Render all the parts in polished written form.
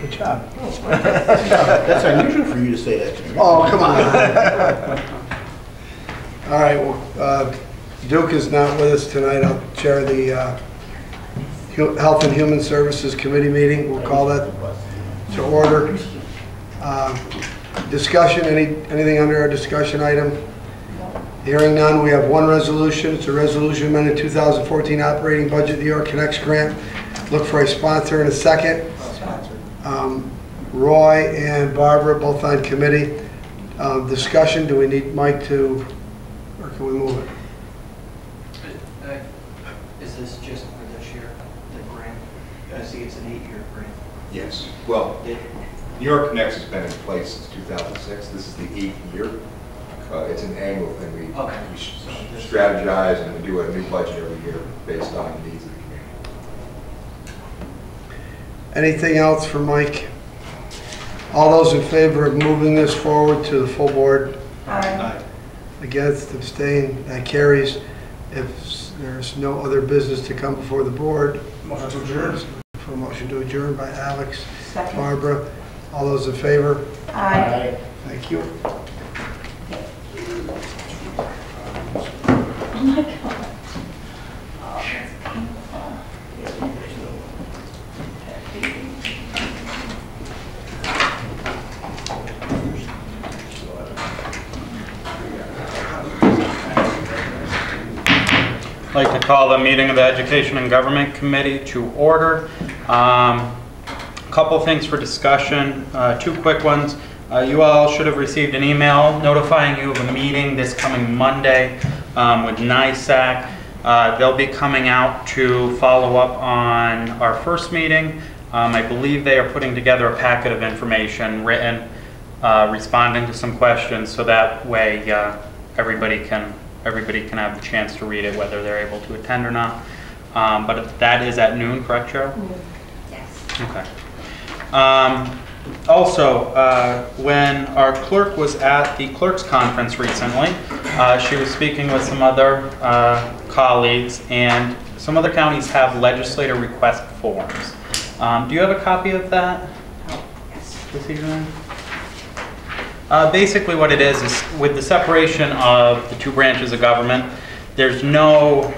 Good job. That's unusual for you to say that to me. Oh, come on. All right, well, Duke is not with us tonight. I'll chair the Health and Human Services Committee meeting. We'll call that to order. Discussion, anything under our discussion item? Hearing none, we have one resolution. It's a resolution amending 2014 operating budget, New York Connects grant. Look for a sponsor in a second. Roy and Barbara, both on committee. Discussion, do we need Mike to, or can we move it? Is this just for this year, the grant? I see it's an 8-year grant. Yes. Well, New York Connects has been in place since 2006. This is the 8th year. It's an annual thing. We strategize and we do a new budget every year based on the needs of the community. Anything else for Mike? All those in favor of moving this forward to the full board? Aye. Against, abstain, that carries. If there's no other business to come before the board, Motion to adjourn. for a motion to adjourn by Alex, Second. Barbara. All those in favor? Aye. Thank you. Oh my God. Oh, that's I'd like to call the meeting of the Education and Government Committee to order. A couple things for discussion, 2 quick ones. You all should have received an email notifying you of a meeting this coming Monday with NISAC. They'll be coming out to follow up on our first meeting. I believe they are putting together a packet of information written, responding to some questions, so that way everybody can have the chance to read it, whether they're able to attend or not. But that is at noon, correct, Cheryl? Yes. Okay. Also, when our clerk was at the clerk's conference recently, she was speaking with some other colleagues, and some other counties have legislator request forms. Do you have a copy of that this evening? Basically what it is with the separation of the 2 branches of government, there's nothing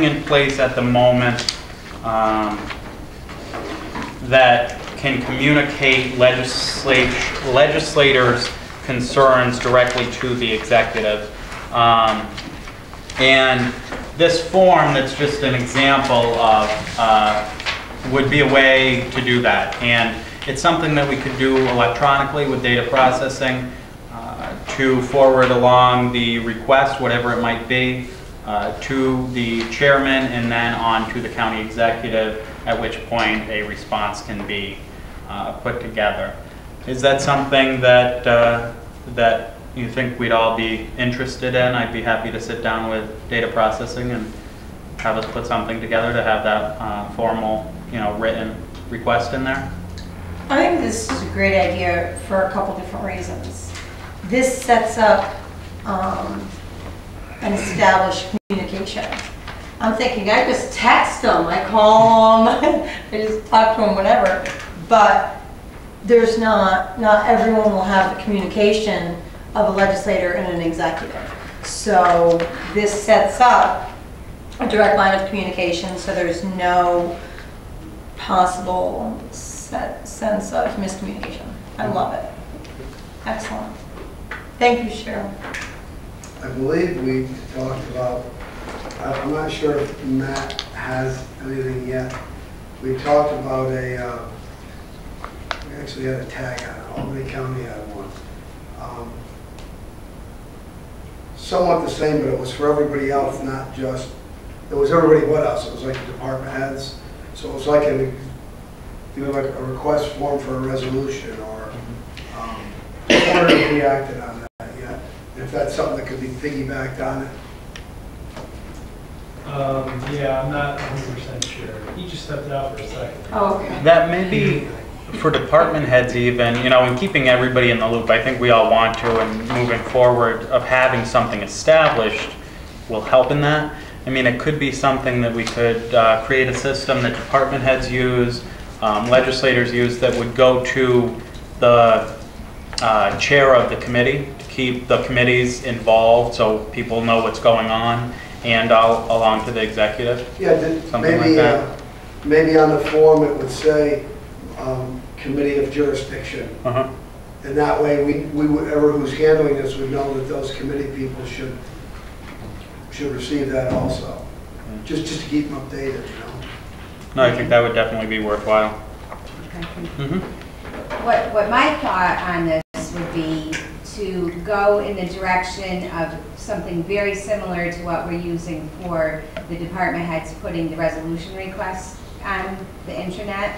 in place at the moment that can communicate legislators' concerns directly to the executive. And this form that's just an example of would be a way to do that. And it's something that we could do electronically with data processing to forward along the request, whatever it might be, to the chairman and then on to the county executive, at which point a response can be put together. Is that something that that you think we'd all be interested in? I'd be happy to sit down with data processing and have us put something together to have that formal, written request in there. I think this is a great idea for a couple different reasons. This sets up an established communication. I'm thinking I just text them, I call them, I just talk to them, whatever. But there's not everyone will have the communication of a legislator and an executive. So this sets up a direct line of communication, so there's no possible sense of miscommunication. I love it. Excellent. Thank you, Cheryl. I believe we talked about, I'm not sure if Matt has anything yet. We talked about we actually had a tag on it. Albany County had one. Somewhat the same, but it was for everybody else, not just, it was everybody but us. It was like the department heads. So it was like a request form for a resolution, or I wonder if we acted on that yet. If that's something that could be piggybacked on it. Yeah, I'm not 100% sure. He just stepped out for a second. Oh, okay. That may be for department heads even, in keeping everybody in the loop. I think we all want to, and moving forward of having something established will help in that. I mean, it could be something that we could create a system that department heads use, legislators use that would go to the chair of the committee to keep the committees involved so people know what's going on, and along to the executive. Yeah, Something like that. Maybe on the form it would say committee of jurisdiction. Uh-huh. And that way, whoever who's handling this would know that those committee people should receive that also. Just to keep them updated, you know. No, I think that would definitely be worthwhile. Mm-hmm. What my thought on this would be to go in the direction of something very similar to what we're using for the department heads putting the resolution requests on the intranet.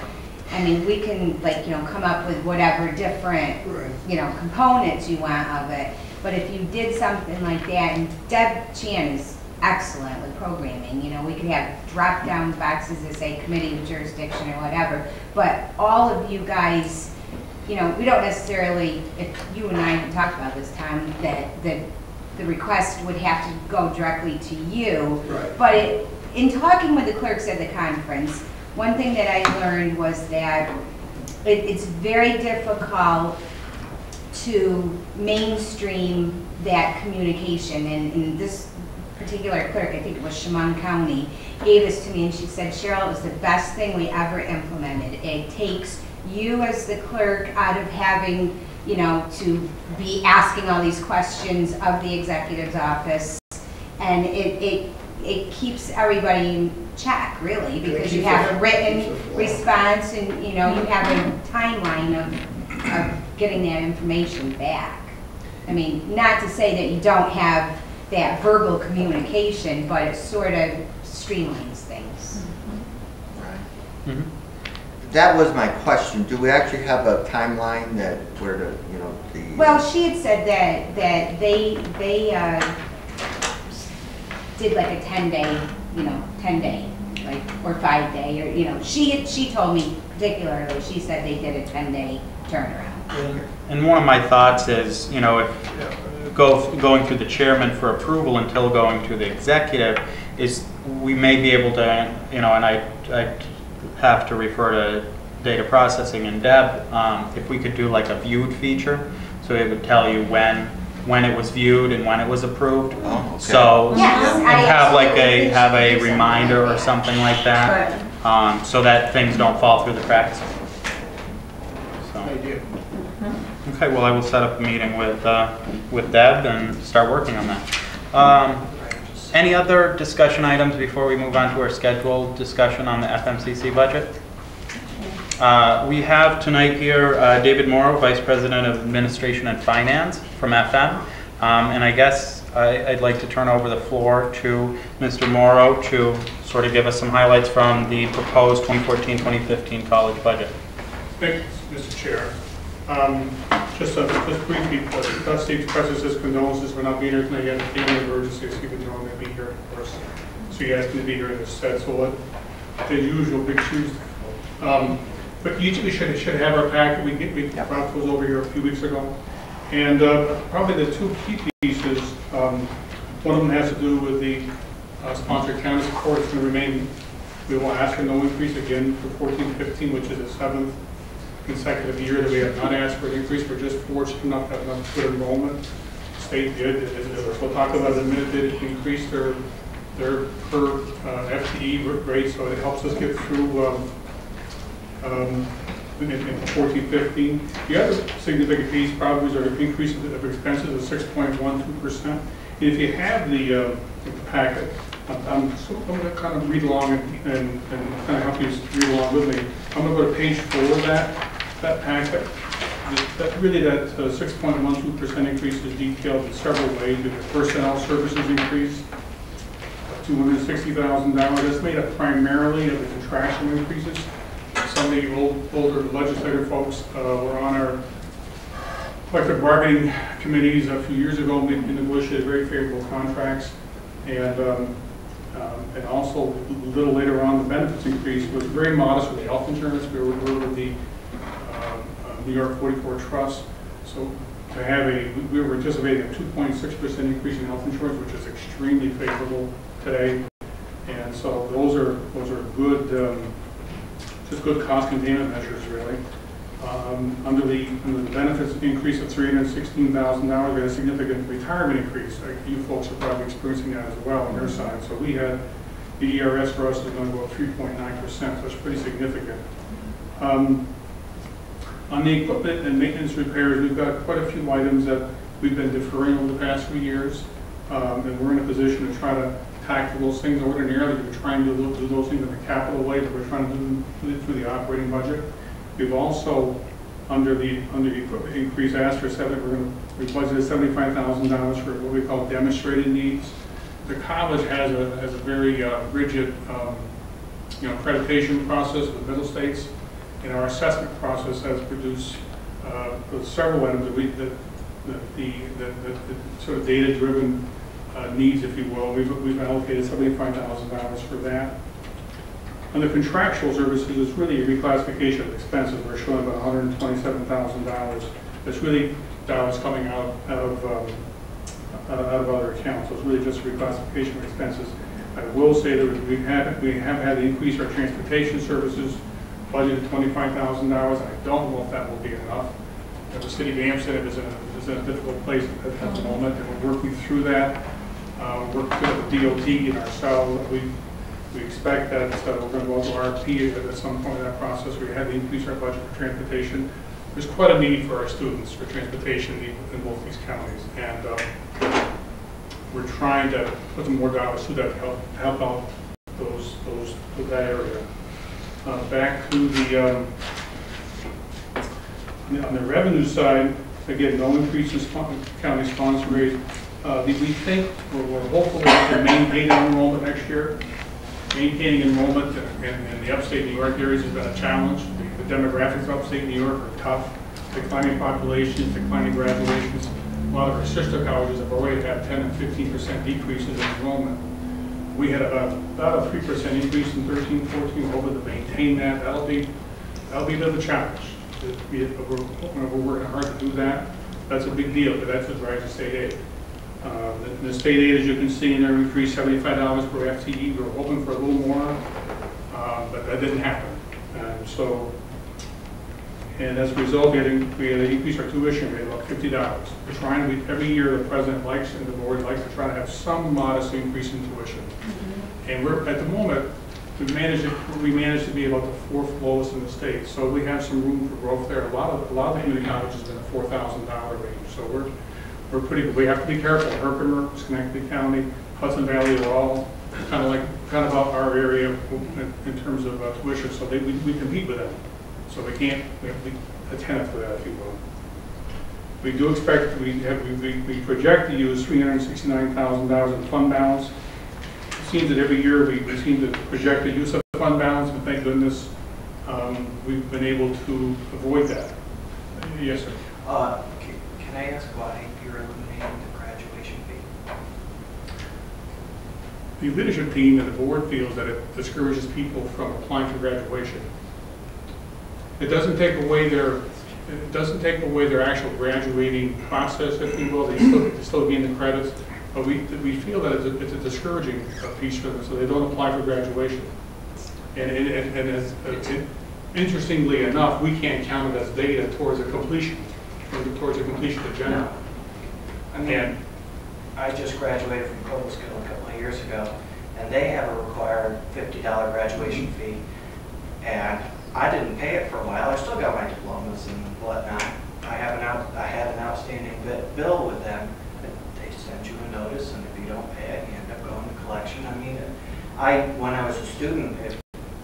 I mean, we can, like, you know, come up with whatever different, you know, components you want of it. But if you did something like that, and Deb Chan is excellent with programming, you know, we could have drop-down boxes that say committee of jurisdiction or whatever. But all of you guys, you know, we don't necessarily, if you and I had talked about this, Tom, that the request would have to go directly to you. Right. But in talking with the clerks at the conference, one thing that I learned was that it's very difficult to mainstream that communication. And this particular clerk, I think it was Chemung County, gave this to me and she said, Cheryl, it was the best thing we ever implemented. It takes you as the clerk out of having, you know, to be asking all these questions of the executive's office. And it keeps everybody in check, really, because you have a written response and, you know, you have a timeline of getting that information back. I mean, not to say that you don't have that verbal communication, but it sort of streamlines things. Right. Mm-hmm. That was my question. Do we actually have a timeline that where the, you know, the... Well, she had said that they did like a 10-day, you know, 10-day, like, or 5-day, or, you know, she told me particularly, she said they did a 10-day turnaround. And one of my thoughts is, you know, if going through the chairman for approval until going to the executive is, we may be able to, you know, and I have to refer to data processing and Deb, if we could do like a viewed feature, so it would tell you when it was viewed and when it was approved. Oh, okay. So Yes, and have like have a reminder or something like that, so that things don't fall through the cracks. So. Okay, well, I will set up a meeting with Deb and start working on that. Any other discussion items before we move on to our scheduled discussion on the FMCC budget? We have tonight here David Morrow, Vice President of Administration and Finance from FM. And I guess I'd like to turn over the floor to Mr. Morrow to sort of give us some highlights from the proposed 2014-2015 college budget. Thank you, Mr. Chair. Just briefly, Dusty expresses his condolences for not being here tonight. He had a family emergency, so he would normally be here, of course. So he asked me to be here instead. So what the usual big shoes. But each we should have our packet. We brought those over here a few weeks ago. And probably the two key pieces, one of them has to do with the sponsored county support. It's going to remain, we won't ask for no increase again for 14-15, which is the 7th consecutive year that we have not asked for an increase. We're just fortunate enough to have enough good enrollment. State did, as we'll talk about in a minute, did increase their per FTE rate, so it helps us get through in 14-15. The other significant piece probably is our increase of expenses of 6.12%. If you have the packet, I'm going to kind of read along and kind of help you read along with me. I'm going to go to page 4 of that packet. That 6.12% increase is detailed in several ways. The personnel services increase, $260,000. That's made up primarily of the contractual increases. Some of the older legislative folks were on our collective bargaining committees a few years ago. We negotiated very favorable contracts, and also a little later on, the benefits increase was very modest with the health insurance. We were with the New York 44 Trust, so to have we were anticipating a 2.6% increase in health insurance, which is extremely favorable today, and so those are good just good cost containment measures, really. Under the benefits increase of $316,000, we had a significant retirement increase. You folks are probably experiencing that as well on your side. So we had the ERS for us is going to go up 3.9%, so it's pretty significant. On the equipment and maintenance repairs, we've got quite a few items that we've been deferring over the past few years, and we're in a position to try to tackle those things. Ordinarily, we're trying to do those things in a capital way, but we're trying to do it through the operating budget. We've also, under the equipment increase, asked for we budgeted $75,000 for what we call demonstrated needs. The college has a very rigid, accreditation process with middle states, and our assessment process has produced several items that the sort of data-driven needs, if you will. We've allocated $75,000 for that. On the contractual services, it's really a reclassification of expenses. We're showing about $127,000. That's really dollars coming out of other accounts. So it's really just a reclassification of expenses. I will say that we have had to increase our transportation services, budgeted $25,000. I don't know if that will be enough. The city of Amsterdam is in a difficult place at the moment, and we're working through that. We're working with the DOT and ourselves. We expect that we're going to go to RFP at some point in that process. We had to increase our budget for transportation. There's quite a need for our students for transportation in both these counties, and we're trying to put some more dollars to that to help out that area. Back to the on the revenue side, again, no increase in county sponsor rate. We think we're hopeful that we can maintain enrollment next year. Maintaining enrollment in the upstate New York areas has been a challenge. The demographics of upstate New York are tough. Declining populations, declining graduations. A lot of our sister colleges have already had 10 and 15% decreases in enrollment. We had about a 3% increase in 13-14. We're hoping to maintain that. That'll be a bit of a challenge. We're working hard to do that. That's a big deal, but that's what drives the state aid. The state aid, as you can see in there, increased $75 per FTE. We were hoping for a little more, but that didn't happen. And as a result, we had to increase our tuition rate about $50. We're trying to every year the president likes and the board likes to try to have some modest increase in tuition. And we're at the moment we managed to be about the fourth lowest in the state. So we have some room for growth there. A lot of the community colleges have been a $4,000 range. So we're pretty good. We have to be careful. Herkimer, Schenectady County, Hudson Valley are all kind of about our area in terms of tuition. So we compete with them. So we have to be attentive to that, if you will. We do expect we project to use $369,000 in fund balance. It seems that every year we seem to project the use of fund balance, and thank goodness we've been able to avoid that. Yes, sir. Can I ask why you're eliminating the graduation fee? The leadership team and the board feels that it discourages people from applying for graduation. It doesn't take away their actual graduating process, if you will. They still gain the credits, but we feel that it's a discouraging piece for them, so they don't apply for graduation. Interestingly enough, we can't count it as data towards a completion agenda. No. I mean, I just graduated from Coblesville a couple of years ago, and they have a required $50 graduation fee, and I didn't pay it for a while. I still got my diplomas and whatnot. I had an outstanding bill with them. They send you a notice, and if you don't pay it, you end up going to collection. I mean, when I was a student, it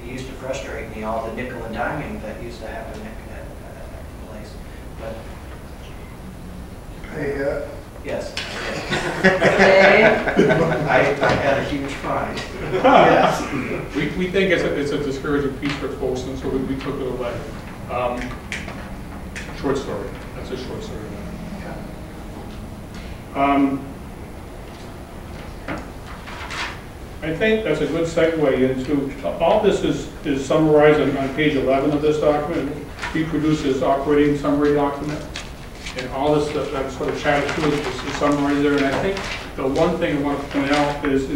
used to frustrate me, all the nickel and diming that used to happen at the place. But yes, I had a huge fine. Yes. We think it's a discouraging piece for folks, and so we took it away. Short story. That's a short story. I think that's a good segue into, all this is summarized on page 11 of this document. We produce this operating summary document, and all this that sort of chatted through is summarized there. And I think the one thing I want to point out is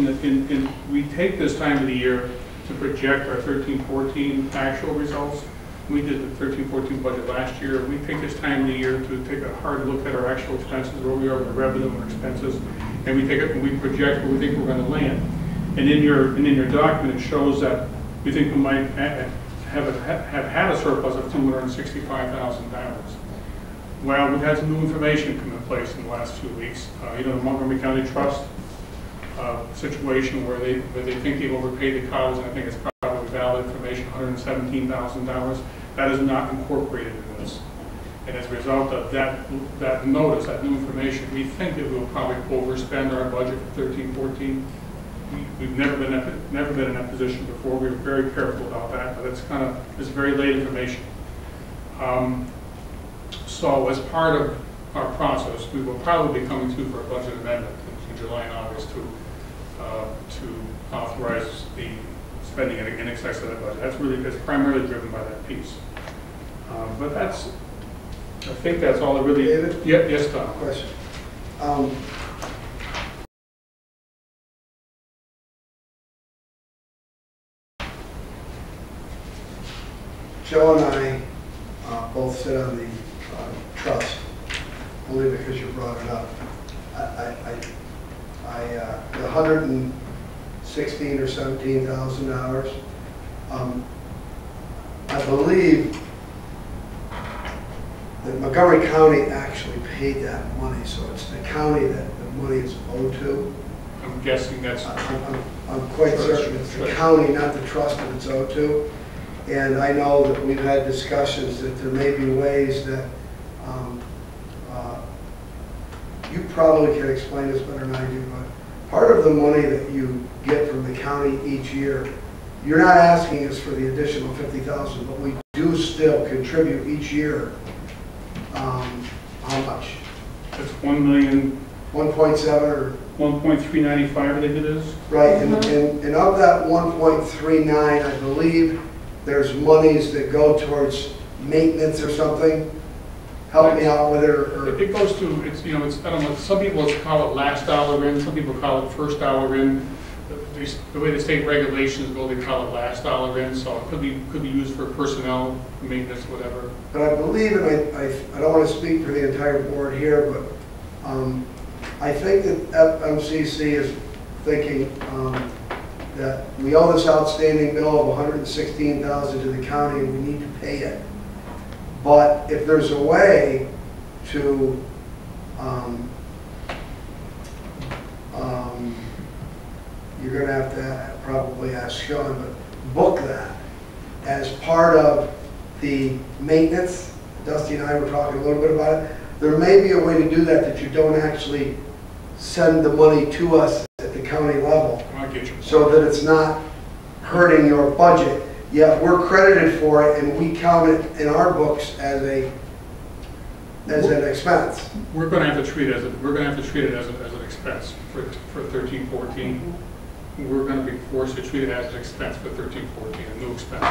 we take this time of the year to project our 13-14 actual results. We did the 13-14 budget last year. We take this time of the year to take a hard look at our actual expenses, where we are with revenue and expenses, and we take it and we project where we think we're going to land. And in your document, it shows that we think we might have had a surplus of $265,000. Well, we've had some new information come in place in the last few weeks. The Montgomery County Trust situation where they think they've overpaid the cows, and I think it's probably valid information, $117,000. That is not incorporated in this. And as a result of that notice, that new information, we think that we'll probably overspend our budget for 13-14. We've never been in that position before. We were very careful about that, but it's very late information. So as part of our process, we will probably be coming to for a budget amendment in July and August to authorize the spending in excess of that budget. That's primarily driven by that piece. But I think that's all it really. David? Yes, Tom. Question. Joe and I both sit on the trust, only because you brought it up. The $116,000 or $17,000. I believe that Montgomery County actually paid that money, so it's the county that the money is owed to. I'm guessing that's. I'm quite certain it's the county, not the trust, that it's owed to. And I know that we've had discussions that there may be ways that you probably can explain this better than I do, but part of the money that you get from the county each year, you're not asking us for the additional $50,000, but we do still contribute each year. How much? It's $1 million. 1.7 or 1.395, I think it is. right, and of that 1.39, I believe there's monies that go towards maintenance or something. Help me out with it, or It goes to, I don't know, some people call it last dollar in, some people call it first dollar in. The way the state regulations go, they call it last dollar in, so it could be used for personnel, maintenance, whatever. but I believe, and I don't want to speak for the entire board here, but I think that FMCC is thinking that we owe this outstanding bill of $116,000 to the county and we need to pay it. But if there's a way to you're going to have to probably ask Sean, but book that as part of the maintenance. Dusty and I were talking a little bit about it. There may be a way to do that you don't actually send the money to us at the county level. I get you. So that it's not hurting your budget. Yet we're credited for it and we count it in our books as an expense. We're going to have to treat it as an expense for 13-14. We're going to be forced to treat it as an expense for 13-14, a new expense.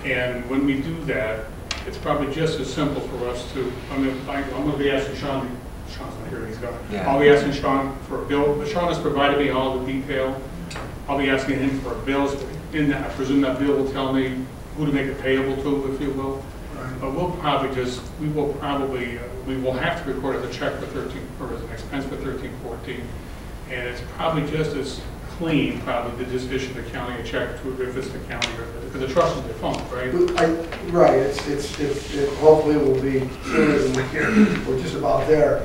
And when we do that, it's probably just as simple for us to. I'm going to be asking Sean. Sean's not here. He's gone. Yeah. I'll be asking Sean for a bill. But Sean has provided me all the detail. I'll be asking him for a bill. In that, I presume that bill will tell me who to make it payable to, if you will. Right. But we will have to record as a check for 13, or as an expense for 13-14, and it's probably just as clean, probably, to just issue the county a check to, if it's the county, or because the trust is defunct, right? Right. It hopefully will be sooner than we're just about there.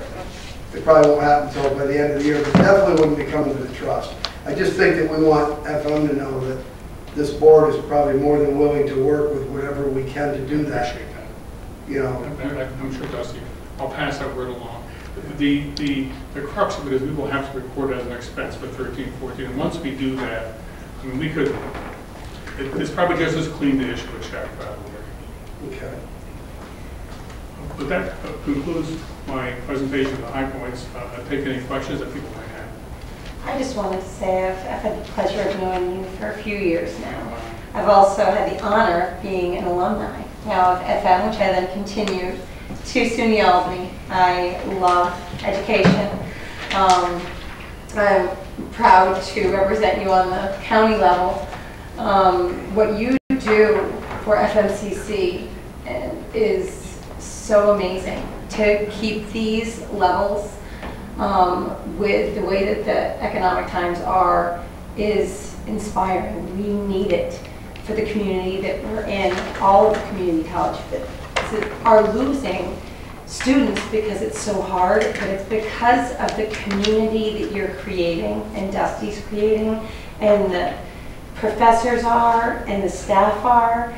It probably won't happen until by the end of the year, but definitely wouldn't be coming to the trust. I just think that we want FM to know that this board is probably more than willing to work with whatever we can to do that. Appreciate that. You know. I'm sure Dusty, I'll pass that word along. The crux of it is we will have to record it as an expense for 13-14, and once we do that, I mean, we could, it's probably just as clean to issue a check, probably. Okay. But that concludes my presentation of the high points. I'll take any questions that people might have. I just wanted to say I've had the pleasure of knowing you for a few years now. I've also had the honor of being an alumni now of FM, which I then continued to SUNY Albany. I love education. I'm proud to represent you on the county level. What you do for FMCC is so amazing to keep these levels with the way that the economic times are is inspiring. We need it for the community that we're in. All of the community college that are losing students because it's so hard, but it's because of the community that you're creating and Dusty's creating, and the professors are and the staff are.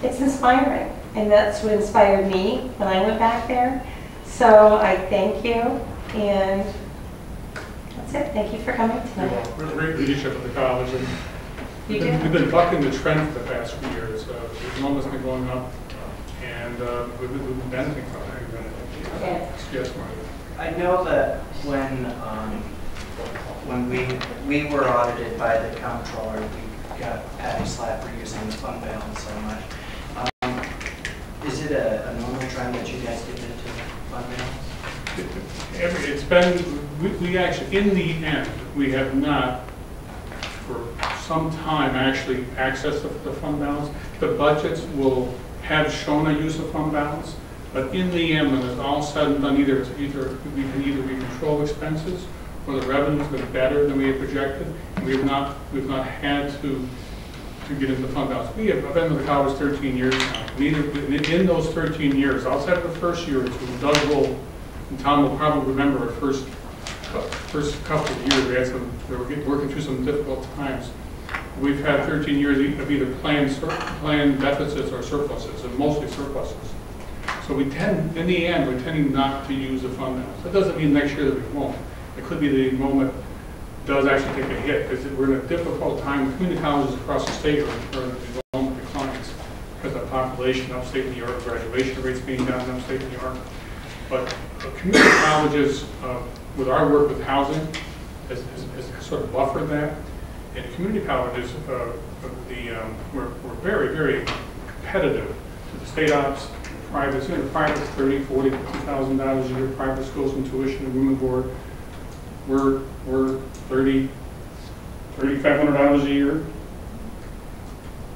It's inspiring, and that's what inspired me when I went back there. So I thank you, and that's it. Thank you for coming tonight. There's great leadership at the college, and You we've do? been bucking the trend for the past few years. The enrollment's been going up, and we've been benefiting from it. Yeah. Yes, Marty. I know that when we were audited by the comptroller, we got patty slap for using the fund balance so much. Is it a normal trend that you guys get into fund balance? It's been, we actually, in the end, we have not, for some time, actually accessed the fund balance. The budgets will have shown a use of fund balance, but in the end, when it's all said and done, we can control expenses, or the revenue's been better than we had projected, and we've not had to get into fund balance. I've been with the college 13 years now. In those 13 years, outside of the first year or two, Doug will, and Tom will probably remember our first couple of years, we were working through some difficult times. We've had 13 years of either planned deficits or surpluses, and mostly surpluses. So we tend, in the end, we're tending not to use the fund balance. That doesn't mean next year that we won't. It could be the enrollment does actually take a hit, because we're in a difficult time. Community colleges across the state are enrollment declines because of population, upstate New York, graduation rates being down in upstate New York. But community colleges, with our work with housing, has sort of buffered that. And community colleges, we're very, very competitive to the state ops, privates. You know, the privates, $30,000, $40,000, $50,000 a year. Private schools and tuition and room and board. We're $3,500 a year,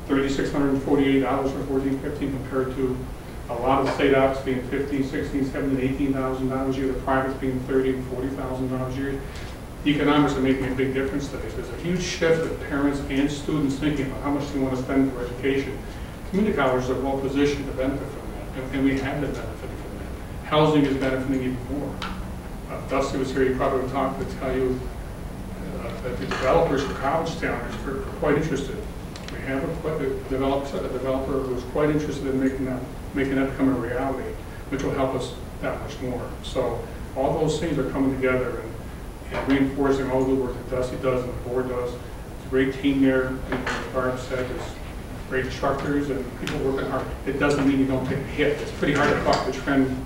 $3,648 for 14, 15, compared to a lot of the state ops being $15,000, $16,000, $17,000, $18,000 a year. The privates being $30,000 and $40,000 a year. The economics are making a big difference today. There's a huge shift of parents and students thinking about how much they want to spend for education. Community colleges are well positioned to benefit from that, and we have been benefiting from that. Housing is benefiting even more. Dusty was here, he probably would talk to tell you that the developers for college town are quite interested. We have a developer who's quite interested in making that become a reality, which will help us that much more. So all those things are coming together and reinforcing all the work that Dusty does and the board does. It's a great team there, and as Barb said, there's great instructors and people working hard. It doesn't mean you don't take a hit. It's pretty hard to buck the trend.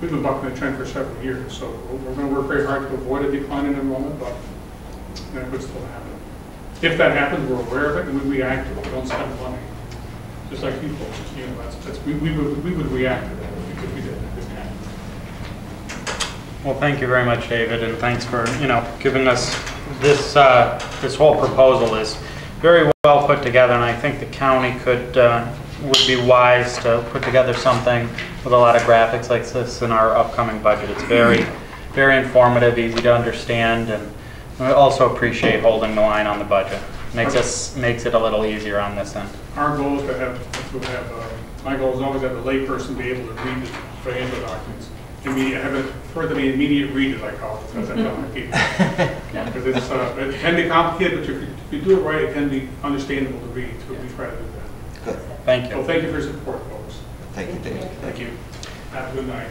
We've been bucking the trend for several years, so we're going to work very hard to avoid a decline in enrollment, but that could still happen. If that happens, we're aware of it and we react to it. We don't spend money, just like you folks. You know, we would react to that if we did. Well, thank you very much, David, and thanks for giving us this. This whole proposal is very well put together, and I think the county would be wise to put together something with a lot of graphics like this in our upcoming budget. It's very, very informative, easy to understand, and I also appreciate holding the line on the budget. Makes it a little easier on this end. Our goal is to have my goal is always to have a layperson be able to read the financial documents. Have it further the immediate read, as I call it, as I tell my people. Because it can be complicated, but if you do it right, it can be understandable to read. So we try to do that. Good. Thank you. Well, thank you for your support, folks. Thank you, Dave. Thank you. Have a good night.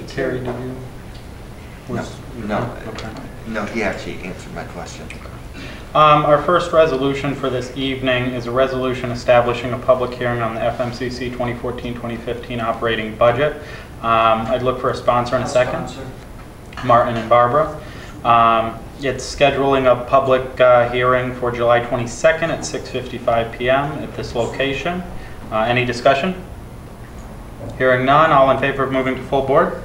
Terry, did you? No, he actually answered my question. Our first resolution for this evening is a resolution establishing a public hearing on the FMCC 2014-2015 operating budget. I'd look for a sponsor in a second. Martin and Barbara. It's scheduling a public hearing for July 22nd at 6:55 p.m. at this location. Any discussion? Hearing none, all in favor of moving to full board?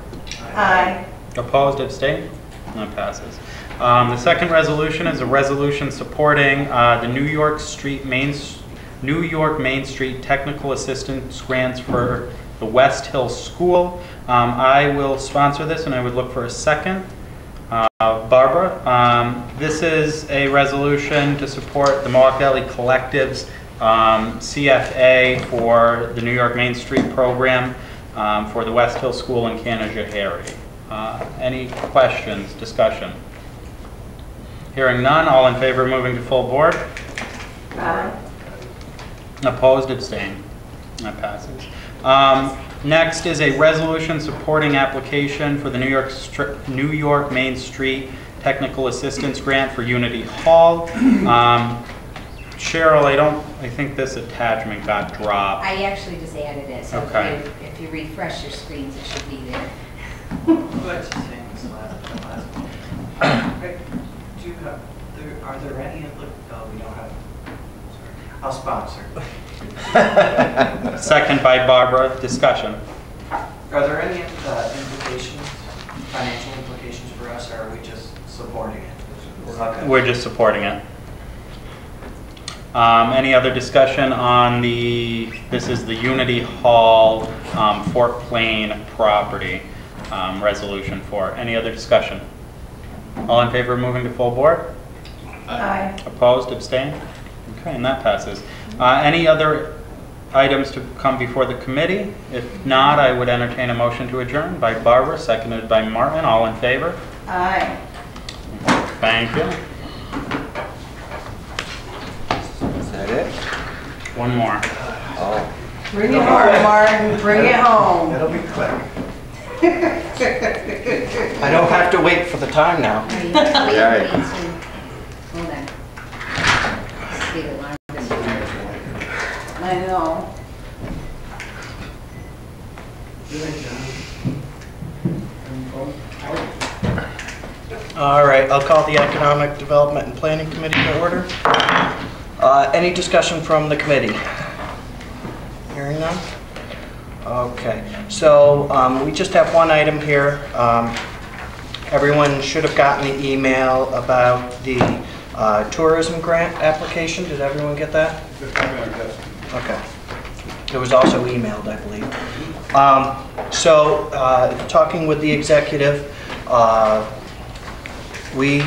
Aye. Opposed, abstained? That passes. The second resolution is a resolution supporting the New York Main Street Technical Assistance Grants for the West Hill School. I will sponsor this, and I would look for a second. Barbara, this is a resolution to support the Mohawk Valley Collective's CFA for the New York Main Street program for the West Hill School in Canajoharie. Any questions, discussion? Hearing none, all in favor of moving to full board? Aye. Opposed, abstained. That passes. Next is a resolution supporting application for the New York Main Street Technical Assistance Grant for Unity Hall. Cheryl, I think this attachment got dropped. I actually just added it, so Okay. if you refresh your screens, it should be there. It's the same as the last one. Do you have, are there any of the, oh, we don't have, sorry. I'll sponsor. Second by Barbara. Discussion. Are there any implications, financial implications for us, or are we just supporting it? Okay. We're just supporting it. Any other discussion on this is the Unity Hall Fort Plain property resolution for. Any other discussion? All in favor of moving to full board? Aye. Opposed, abstained? Okay, and that passes. Any other items to come before the committee? If not, I would entertain a motion to adjourn by Barbara, seconded by Martin. All in favor? Aye. Thank you. Is that it? One more. Oh. Bring it home, Martin, bring it home. It'll be quick. I don't have to wait for the time now. Yeah. Hold on. Speed alarm. I know. All right, I'll call the Economic Development and Planning Committee to order. Any discussion from the committee? Hearing none? Okay, so we just have one item here. Everyone should have gotten the email about the tourism grant application. Did everyone get that? Okay. It was also emailed, I believe. Talking with the executive, we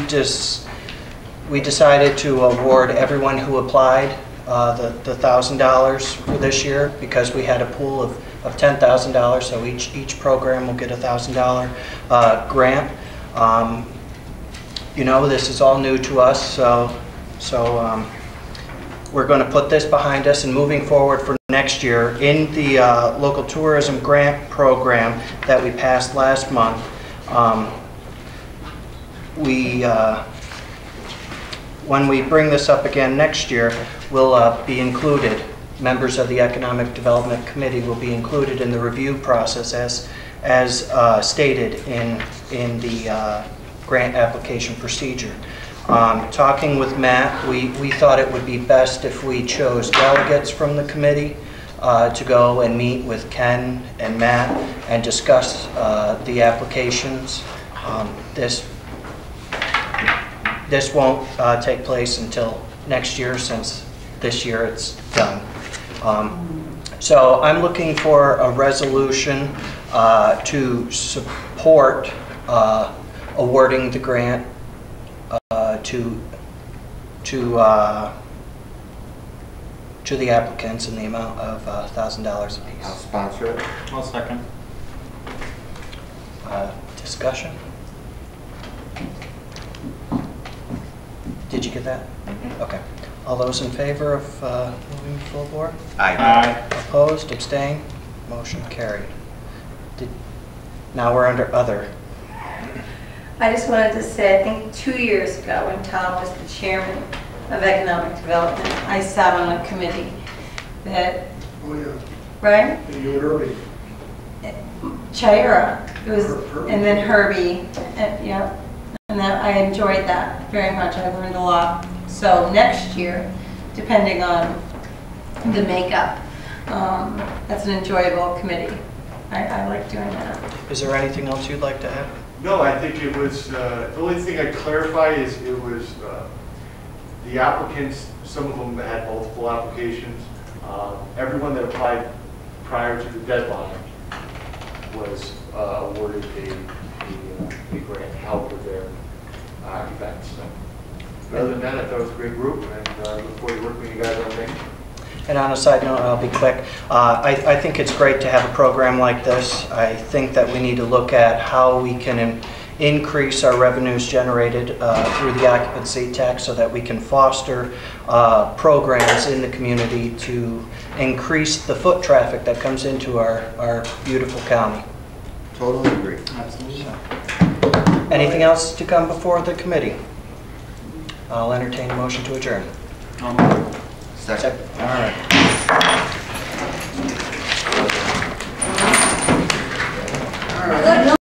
decided to award everyone who applied the $1,000 for this year because we had a pool of $10,000, so each program will get a $1,000 grant. You know, this is all new to us, so we're going to put this behind us, and moving forward for next year in the local tourism grant program that we passed last month, when we bring this up again next year, we'll be included. Members of the Economic Development Committee will be included in the review process as stated in the grant application procedure. Talking with Matt, we thought it would be best if we chose delegates from the committee to go and meet with Ken and Matt and discuss the applications. This won't take place until next year, since this year it's done. So I'm looking for a resolution to support awarding the grant to the applicants in the amount of $1,000 I'll apiece. sponsor it. I'll second. Discussion? Did you get that? Okay. All those in favor of moving to full board? Aye. Opposed, abstained, motion carried. Now we're under other. I just wanted to say, I think 2 years ago, when Tom was the chairman of Economic Development, I sat on a committee that, Oh, yeah. right? And you and Irving. Chaira, it was, Herbie. and then Herbie, yeah. And that, I enjoyed that very much. I learned a lot. So next year, depending on the makeup, that's an enjoyable committee. I like doing that. Is there anything else you'd like to add? No, I think it was, the only thing I'd clarify is it was the applicants, some of them had multiple applications. Everyone that applied prior to the deadline was awarded a grant to help with their events. So, other than that, I thought it was a great group, and look forward to working with you guys on things. And on a side note, I'll be quick, I think it's great to have a program like this. I think that we need to look at how we can increase our revenues generated through the occupancy tax so that we can foster programs in the community to increase the foot traffic that comes into our beautiful county. Totally agree. Absolutely. Anything else to come before the committee? I'll entertain a motion to adjourn. Second. All right. Good.